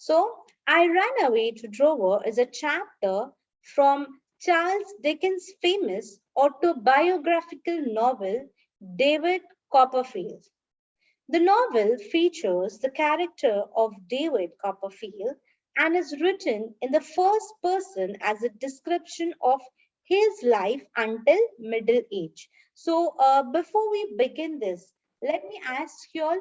So, I Ran Away to Drover is a chapter from Charles Dickens' famous autobiographical novel, David Copperfield. The novel features the character of David Copperfield and is written in the first person as a description of his life until middle age. So, before we begin this, let me ask you all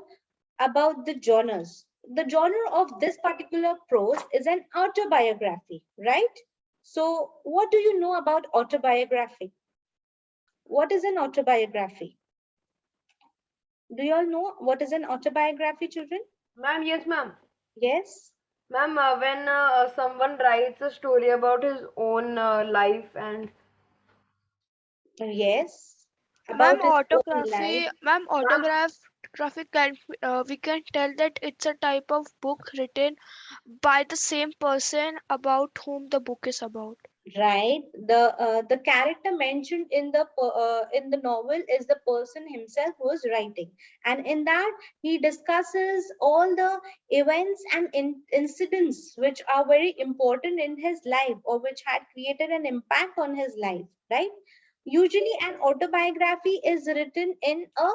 about the genres. The genre of this particular prose is an autobiography, right? So, what do you know about autobiography? What is an autobiography? Do you all know what is an autobiography, children? Ma'am, yes, ma'am. Yes? Ma'am, when someone writes a story about his own life and Yes. Ma'am, About his own life. autography can we can tell that it's a type of book written by the same person about whom the book is about. Right. The character mentioned in the novel is the person himself who is writing, and in that he discusses all the events and incidents which are very important in his life or which had created an impact on his life. Right. Usually, an autobiography is written in a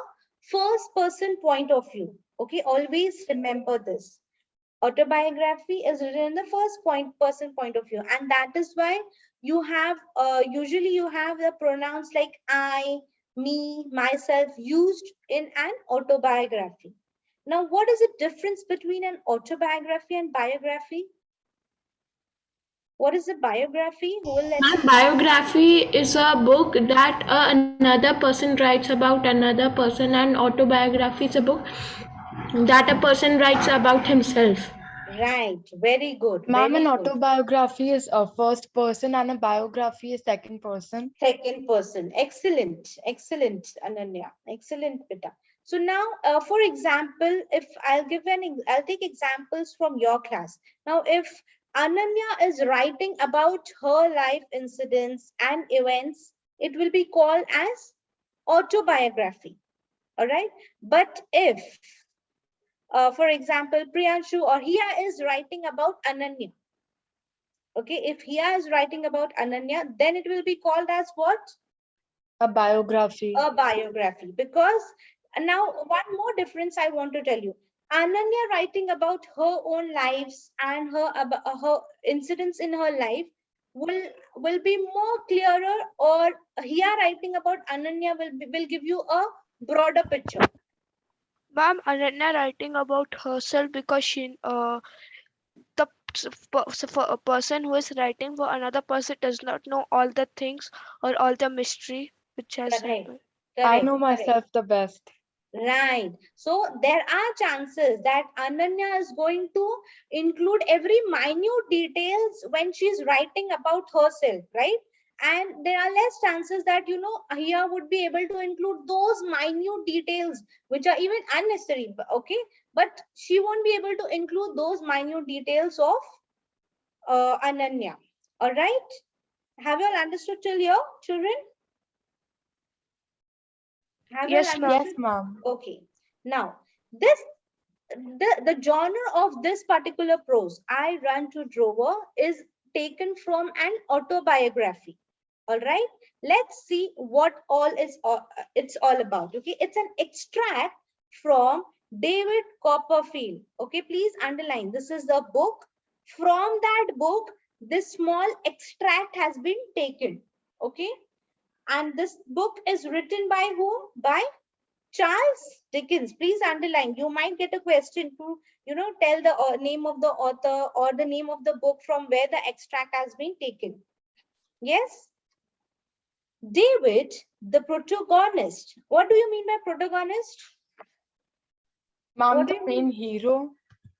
first person point of view. Okay. Always remember this. Autobiography is written in the person point of view, and that is why you have usually you have the pronouns like I, me, myself used in an autobiography. Now, what is the difference between an autobiography and biography? What is a biography? Who will let My me biography is a book that another person writes about another person, and autobiography is a book that a person writes about himself. right? Very good, Ma'am, an very good. autobiography is a first person and a biography is second person. Second person. Excellent. Excellent, Ananya. Excellent, Pita. So now, for example, if I'll take examples from your class. Now, if Ananya is writing about her life incidents and events, it will be called as autobiography. All right. But if, for example, Priyanshu or Hiya is writing about Ananya, okay, if Hiya is writing about Ananya, then it will be called as what? A biography. A biography. Because now one more difference I want to tell you. Ananya writing about her own lives and her incidents in her life will be more clearer, or here writing about Ananya will give you a broader picture. Ma'am, Ananya writing about herself because the for a person who is writing for another person does not know all the things or all the mystery which has Correct, happened. I correct, know correct. myself the best. Right. So there are chances that Ananya is going to include every minute details when she's writing about herself, right? And there are less chances that, Hiya would be able to include those minute details which are even unnecessary, okay? But she won't be able to include those minute details of Ananya. All right? Have you all understood till here, children? Have you all Yes, ma'am. Yes, understood? ma'am. Okay. Now, this the genre of this particular prose, I Run to Drover, is taken from an autobiography. All right, let's see what it's all about. Okay, it's an extract from David Copperfield. Okay, please underline this is the book. From that book, this small extract has been taken. Okay, and this book is written by whom? By Charles Dickens. Please underline. You might get a question to, tell the name of the author or the name of the book from where the extract has been taken. Yes? David, the protagonist. What do you mean by protagonist? Ma'am, What do the you mean? main hero.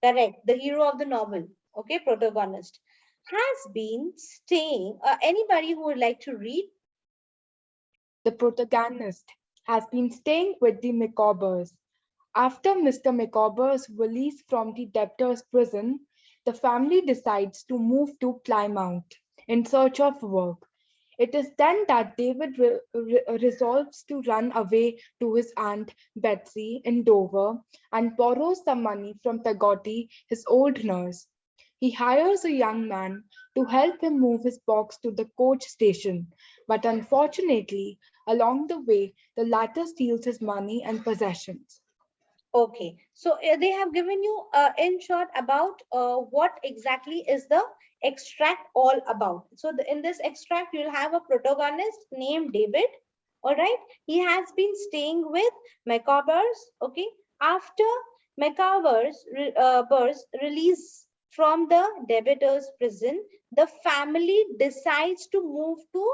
Correct. The hero of the novel. Okay, protagonist. Has been staying. Anybody who would like to read? The protagonist has been staying with the Micawbers. After Mr. Micawber's release from the debtor's prison, the family decides to move to Plymouth in search of work. It is then that David resolves to run away to his aunt Betsy in Dover and borrows some money from Peggotty, his old nurse. He hires a young man to help him move his box to the coach station, but unfortunately, along the way, the latter steals his money and possessions. Okay, so they have given you in short about what exactly is the extract all about. So in this extract, you'll have a protagonist named David. All right, he has been staying with Macabre's. Okay, after Macabre's release from the debitor's prison, the family decides to move to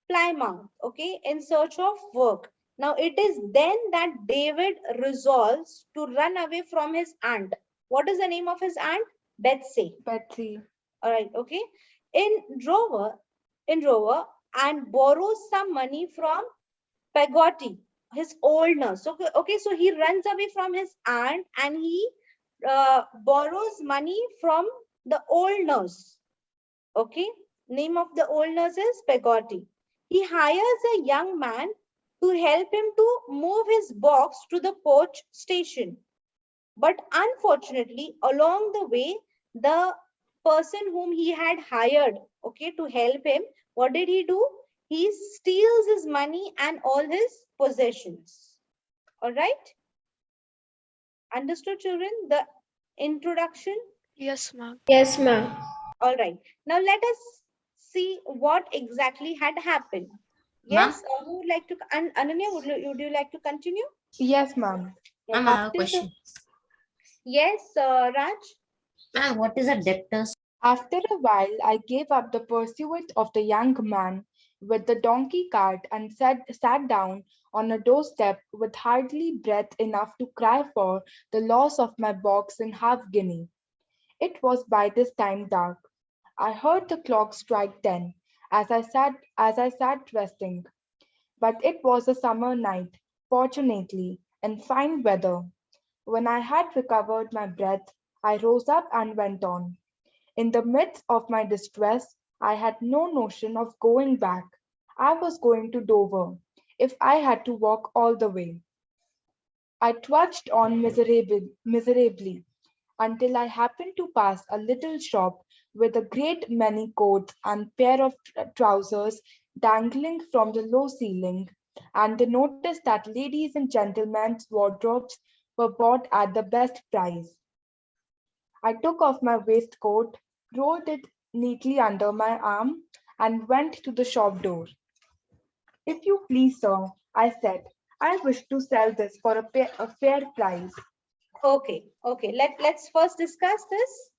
Plymouth. Okay, in search of work. Now it is then that David resolves to run away from his aunt. What is the name of his aunt? Betsy. Betsy. All right, okay. In Drover, and borrows some money from Peggotty, his old nurse. Okay, so he runs away from his aunt and he borrows money from the old nurse. Okay, name of the old nurse is Peggotty. He hires a young man to help him to move his box to the coach station. But unfortunately, along the way, the person whom he had hired, okay, to help him, what did he do? He steals his money and all his possessions. All right? Understood, children? The introduction? Yes, ma'am. Yes, ma'am. All right. Now let us see what exactly had happened. Ma'am, Yes, who would like to, Ananya, would you like to continue? Yes, ma'am. ma'am, I have a After question. Yes, Raj. Ma'am, what is a debtor's? After a while, I gave up the pursuit of the young man with the donkey cart and sat down on a doorstep with hardly breath enough to cry for the loss of my box and half guinea. It was by this time dark. I heard the clock strike 10 as I sat resting, but it was a summer night, fortunately, and fine weather. When I had recovered my breath, I rose up and went on. In the midst of my distress, I had no notion of going back. I was going to Dover, if I had to walk all the way. I trudged on miserably until I happened to pass a little shop with a great many coats and pair of trousers dangling from the low ceiling, and the notice that ladies' and gentlemen's wardrobes were bought at the best price. I took off my waistcoat, rolled it neatly under my arm, and went to the shop door. If you please, sir, I said, I wish to sell this for a fair price. Okay. Let's first discuss this.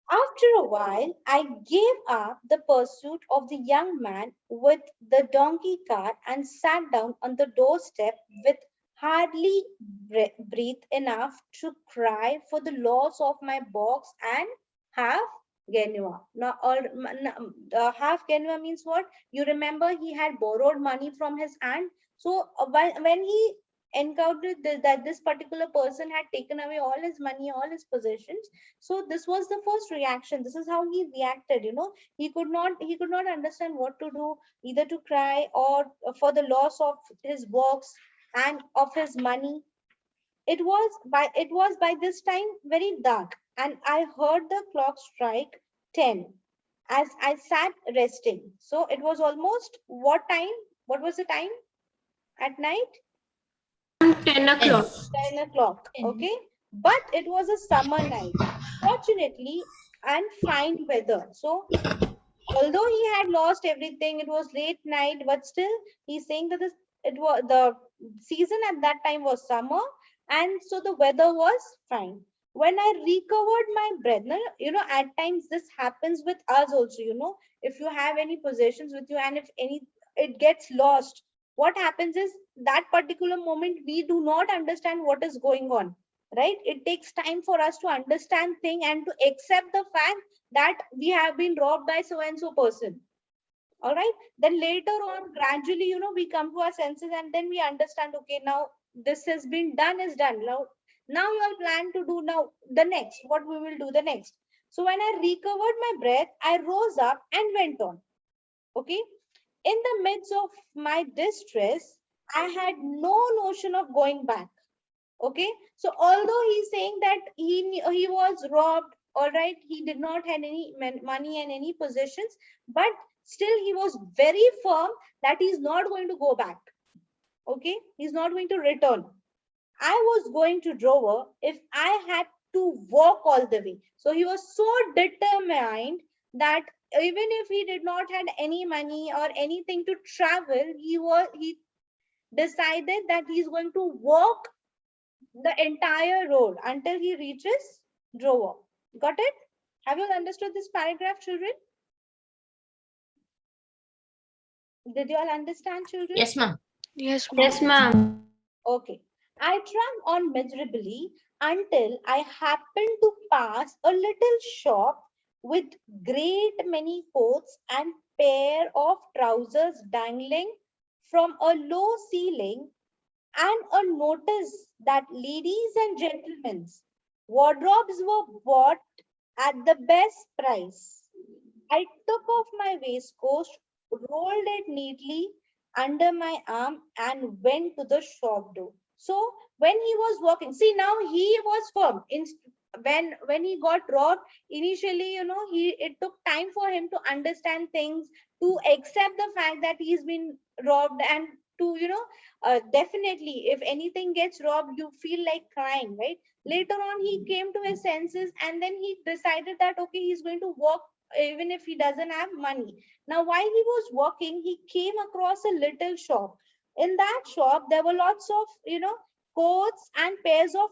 After a while, I gave up the pursuit of the young man with the donkey cart and sat down on the doorstep with hardly breath enough to cry for the loss of my box and half genua. Now, half genua means what? You remember he had borrowed money from his aunt. So when he encountered that this particular person had taken away all his money, all his possessions, so this was the first reaction. This is how he reacted. He could not understand what to do, either to cry or for the loss of his box and of his money. It was by this time very dark, and I heard the clock strike 10 as I sat resting. So it was almost what time? What was the time at night? 10 10. o'clock. 10 o'clock. Okay, but it was a summer night, fortunately, and fine weather. So although he had lost everything, it was late night, but still he's saying that the season at that time was summer, and so the weather was fine. When I recovered my breath, at times this happens with us also. If you have any possessions with you and if any it gets lost, what happens is that particular moment we do not understand what is going on, right? It takes time for us to understand thing and to accept the fact that we have been robbed by so and so person. All right, then later on gradually we come to our senses and then we understand, okay, now this has been done is done. Now you have planned to do now the next, what we will do the next. So when I recovered my breath, I rose up and went on. Okay, in the midst of my distress, I had no notion of going back. Okay, so although he's saying that he was robbed, all right, he did not have any money and any possessions, but still he was very firm that he's not going to go back. Okay, he's not going to return. I was going to Dover if I had to walk all the way. So he was so determined that even if he did not had any money or anything to travel, he decided that he's going to walk the entire road until he reaches Dover. Got it? Have you understood this paragraph, children? Did you all understand, children? Yes, ma'am. Yes, ma'am. Yes, ma'am. Okay. I trudged on miserably until I happened to pass a little shop with great many coats and pair of trousers dangling from a low ceiling, and a notice that ladies and gentlemen's wardrobes were bought at the best price. I took off my waistcoat, rolled it neatly under my arm, and went to the shop door. So when he was walking, see, now he was firm. When he got robbed, initially, it took time for him to understand things, to accept the fact that he's been robbed, and to, definitely, if anything gets robbed, you feel like crying, right? Later on, he came to his senses, and then he decided that, okay, he's going to walk even if he doesn't have money. Now, while he was walking, he came across a little shop. In that shop, there were lots of, coats and pairs of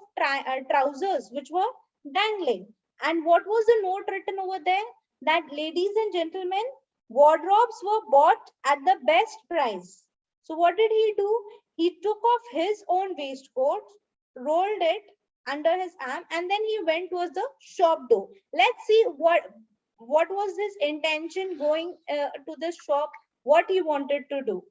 trousers which were dangling. And what was the note written over there? That ladies and gentlemen, wardrobes were bought at the best price. So what did he do? He took off his own waistcoat, rolled it under his arm, and then he went towards the shop door. Let's see what was his intention going to the shop, what he wanted to do.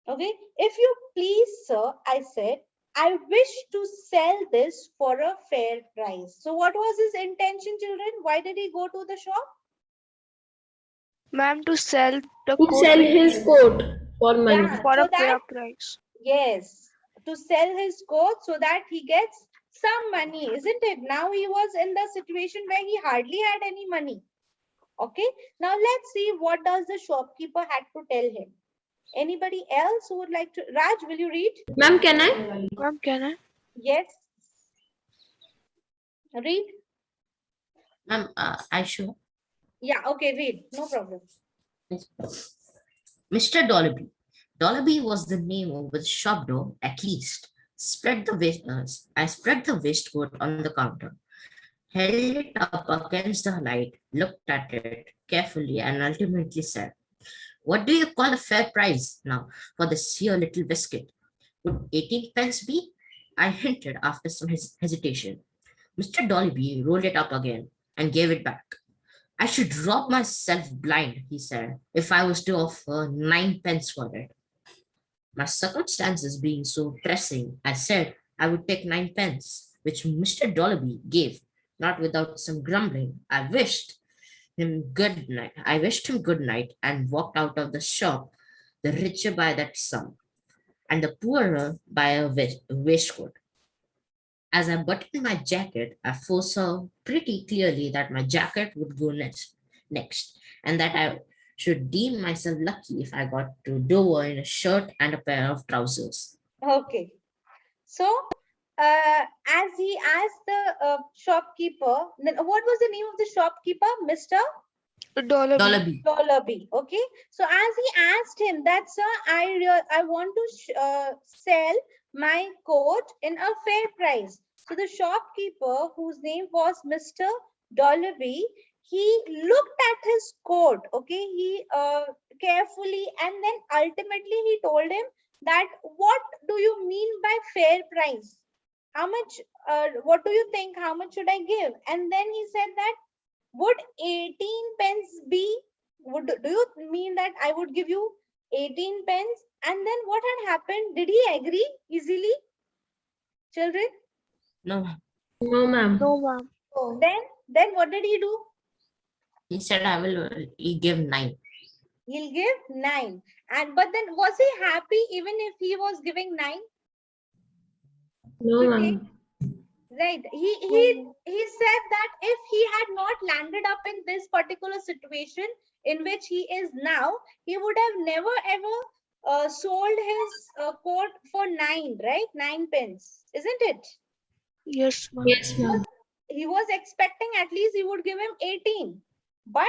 Okay, if you please, sir, I said, I wish to sell this for a fair price. So what was his intention, children? Why did he go to the shop? Ma'am, to sell the To coat sell his coat for money. Yeah, for so a fair that, price. yes, to sell his coat so that he gets some money, isn't it? Now he was in the situation where he hardly had any money. Okay, now let's see what does the shopkeeper had to tell him. Anybody else who would like to? Raj, will you read? Ma'am, can I? Ma'am, can I? Yes, read. Ma'am, I sure. Yeah, okay, read. No problem. Mr. Dolby. Dolby was the name of the shop door, at least. I spread the waistcoat on the counter, held it up against the light, looked at it carefully, and ultimately said, "What do you call a fair price now for this here little biscuit? Would 18 pence be?" I hinted after some hesitation. Mr. Dolby rolled it up again and gave it back. "I should rob myself blind," he said, "if I was to offer 9 pence for it." My circumstances being so pressing, I said I would take 9 pence, which Mr. Dolby gave, not without some grumbling. I wished him good night and walked out of the shop, the richer by that sum, and the poorer by a waistcoat. As I buttoned my jacket, I foresaw pretty clearly that my jacket would go next, and that I should deem myself lucky if I got to Dover in a shirt and a pair of trousers. Okay. So, as he asked the shopkeeper, then what was the name of the shopkeeper? Mr. Dollar. Dolby. Dollaby. Okay. So as he asked him that, sir, I want to sell my coat in a fair price. So the shopkeeper, whose name was Mr. Dollaby, he looked at his coat. Okay. He carefully, and then ultimately he told him that, what do you mean by fair price? How much? What do you think? How much should I give? And then he said that, would 18 pence be, do you mean that I would give you 18 pence? And then what had happened? Did he agree easily, children? No, No, ma'am. No, ma'am. Then what did he do? he said he give 9. He'll give 9. And but then was he happy even if he was giving 9? No, To ma'am. Right. He said that if he had not landed up in this particular situation in which he is now, he would have never ever sold his coat for 9, right? 9 pence, isn't it? Yes, ma'am. Yes, ma'am. He was expecting at least he would give him 18, but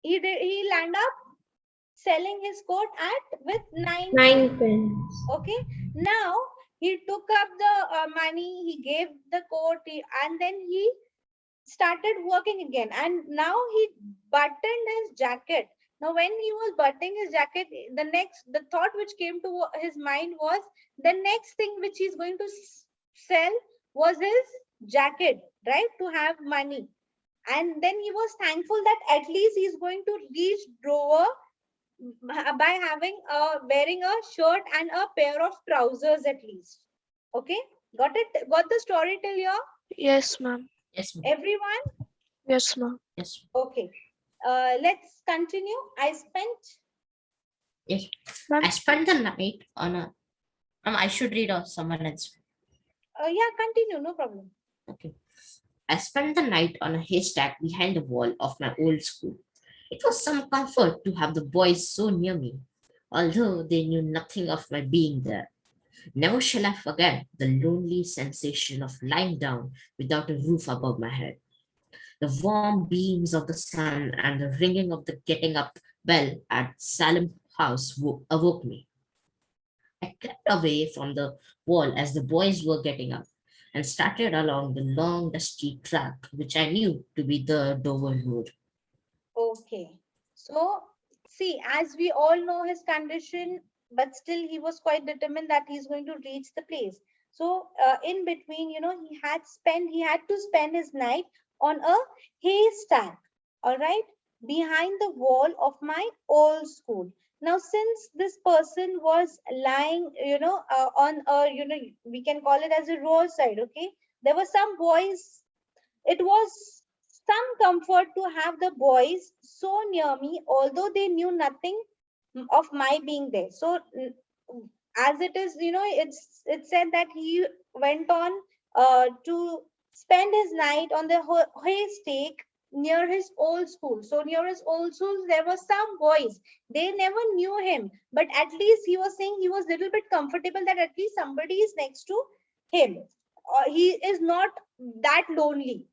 he landed up selling his coat at with 9 pence. 9 pence. Okay, now he took up the money, he gave the coat, and then he started working again. And now he buttoned his jacket. Now, when he was buttoning his jacket, the thought which came to his mind was the next thing which he's going to sell was his jacket, right? To have money. And then he was thankful that at least he's going to reach Dover by having wearing a shirt and a pair of trousers at least. Okay, got it? Got the story till here, Yes, ma'am. Yes, ma'am. everyone? Yes, ma'am. Yes. Okay, let's continue. Yes. Ma'am. I spent the night on a. I should read or someone else. Yeah, continue, no problem. Okay. I spent the night on a haystack behind the wall of my old school. It was some comfort to have the boys so near me, although they knew nothing of my being there. Never shall I forget the lonely sensation of lying down without a roof above my head. The warm beams of the sun and the ringing of the getting up bell at Salem House awoke me. I crept away from the wall as the boys were getting up and started along the long dusty track which I knew to be the Dover Road. Okay, so see, as we all know his condition, but still he was quite determined that he's going to reach the place. So in between, he had to spend his night on a haystack, all right, behind the wall of my old school. Now, since this person was lying, on a, we can call it as a roadside, okay, there were some boys. It was some comfort to have the boys so near me, although they knew nothing of my being there. So, as it is, it's said that he went on to spend his night on the haystack near his old school. So near his old school, there were some boys. They never knew him, but at least he was saying he was a little bit comfortable that at least somebody is next to him. He is not that lonely.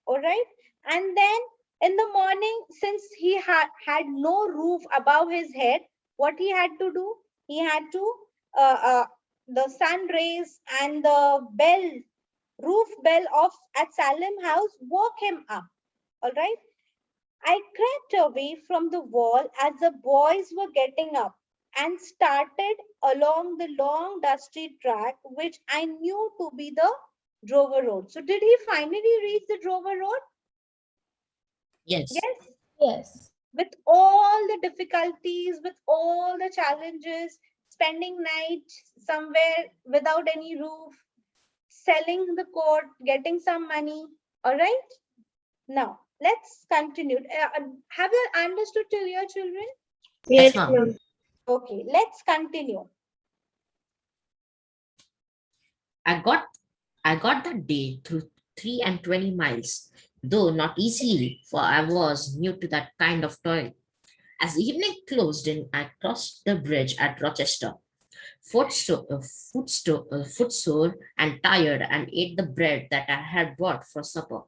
All right. And then in the morning, since he had no roof above his head, what he had to do, he had to the sun rays and the roof bell of at Salem House woke him up. All right. I crept away from the wall as the boys were getting up and started along the long dusty track which I knew to be the Drover Road. So did he finally reach the Drover Road? Yes. Yes. Yes. With all the difficulties, with all the challenges, spending night somewhere without any roof, selling the coat, getting some money. All right. Now, let's continue. Have you understood till here, children? Yes, Yes, ma'am. ma'am. Okay, let's continue. I got that day through 3 and 20 miles, though not easily, for I was new to that kind of toil. As evening closed in, I crossed the bridge at Rochester, footsore and tired, and ate the bread that I had bought for supper.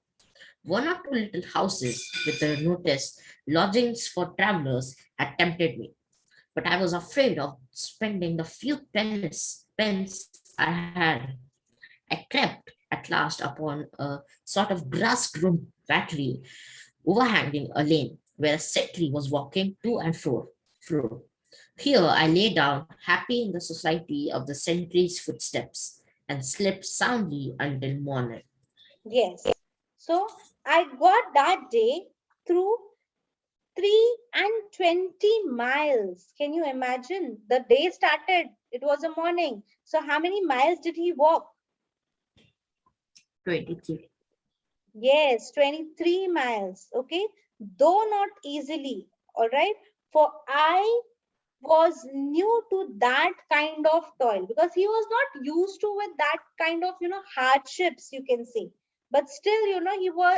One or two little houses with the notice lodgings for travelers had tempted me, but I was afraid of spending the few pence I had. I crept at last upon a sort of grass-grown battery overhanging a lane where a sentry was walking to and fro. Here I lay down, happy in the society of the sentry's footsteps, and slept soundly until morning. Yes. So I got that day through 3 and 20 miles. Can you imagine? The day started, it was a morning. So how many miles did he walk? 23. Yes, 23 miles. Okay. Though not easily. All right. For I was new to that kind of toil, because he was not used to with that kind of, hardships, you can say. But still,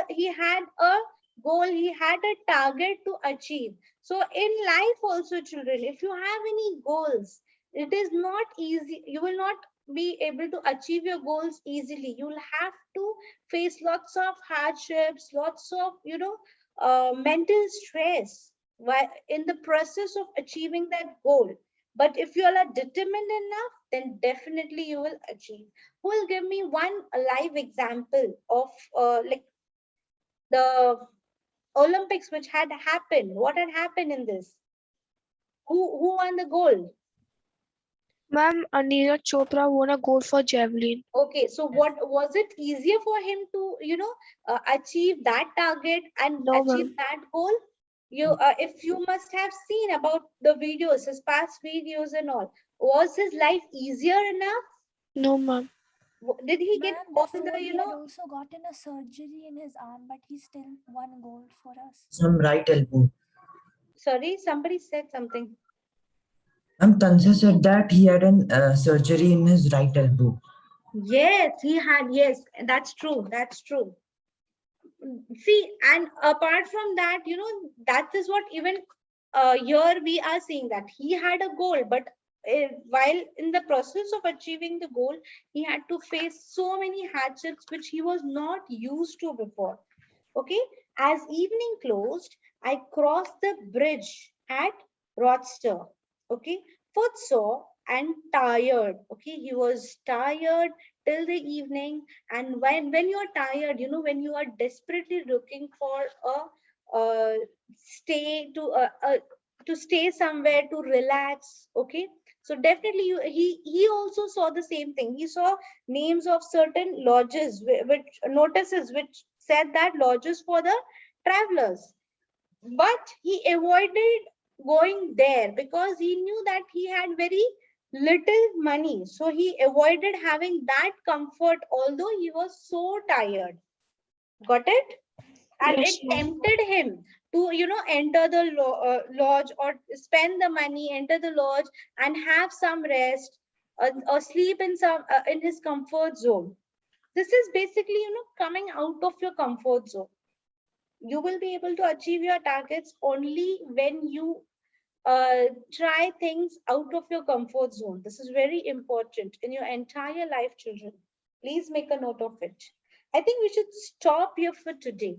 he had a goal, he had a target to achieve. So in life also, children, if you have any goals, it is not easy. You will not be able to achieve your goals easily. You will have to face lots of hardships, lots of, mental stress while in the process of achieving that goal. But if you are determined enough, then definitely you will achieve. Who will give me one live example of like the Olympics which had happened? What had happened in this? Who won the gold? Ma'am, Neeraj Chopra won a gold for javelin. Okay, so what was it easier for him to, achieve that target and No, achieve ma'am. that goal? If you must have seen about the videos, his past videos and all, was his life easier enough? No, ma'am. Did he get Ma'am, all before the, he had also gotten a surgery in his arm, but he still won gold for us. Some right elbow. sorry, somebody said something. Tansa said that he had an surgery in his right elbow. Yes, he had, yes, that's true, that's true. See, and apart from that, that is what even here we are seeing, that he had a goal, but while in the process of achieving the goal, he had to face so many hardships which he was not used to before. Okay, as evening closed, I crossed the bridge at Rochester. Okay, footsore and tired. Okay, he was tired till the evening. And when you're tired, when you are desperately looking for a stay to stay somewhere to relax. Okay, so definitely he also saw the same thing. He saw names of certain lodges, which notices which said that lodges for the travelers, but he avoided going there because he knew that he had very little money, so he avoided having that comfort although he was so tired. Got it? And it Yes, ma'am. tempted him to enter the lodge, or spend the money, enter the lodge and have some rest, or sleep in some in his comfort zone. This is basically coming out of your comfort zone. You will be able to achieve your targets only when you try things out of your comfort zone. This is very important in your entire life, children. Please make a note of it. I think we should stop here for today.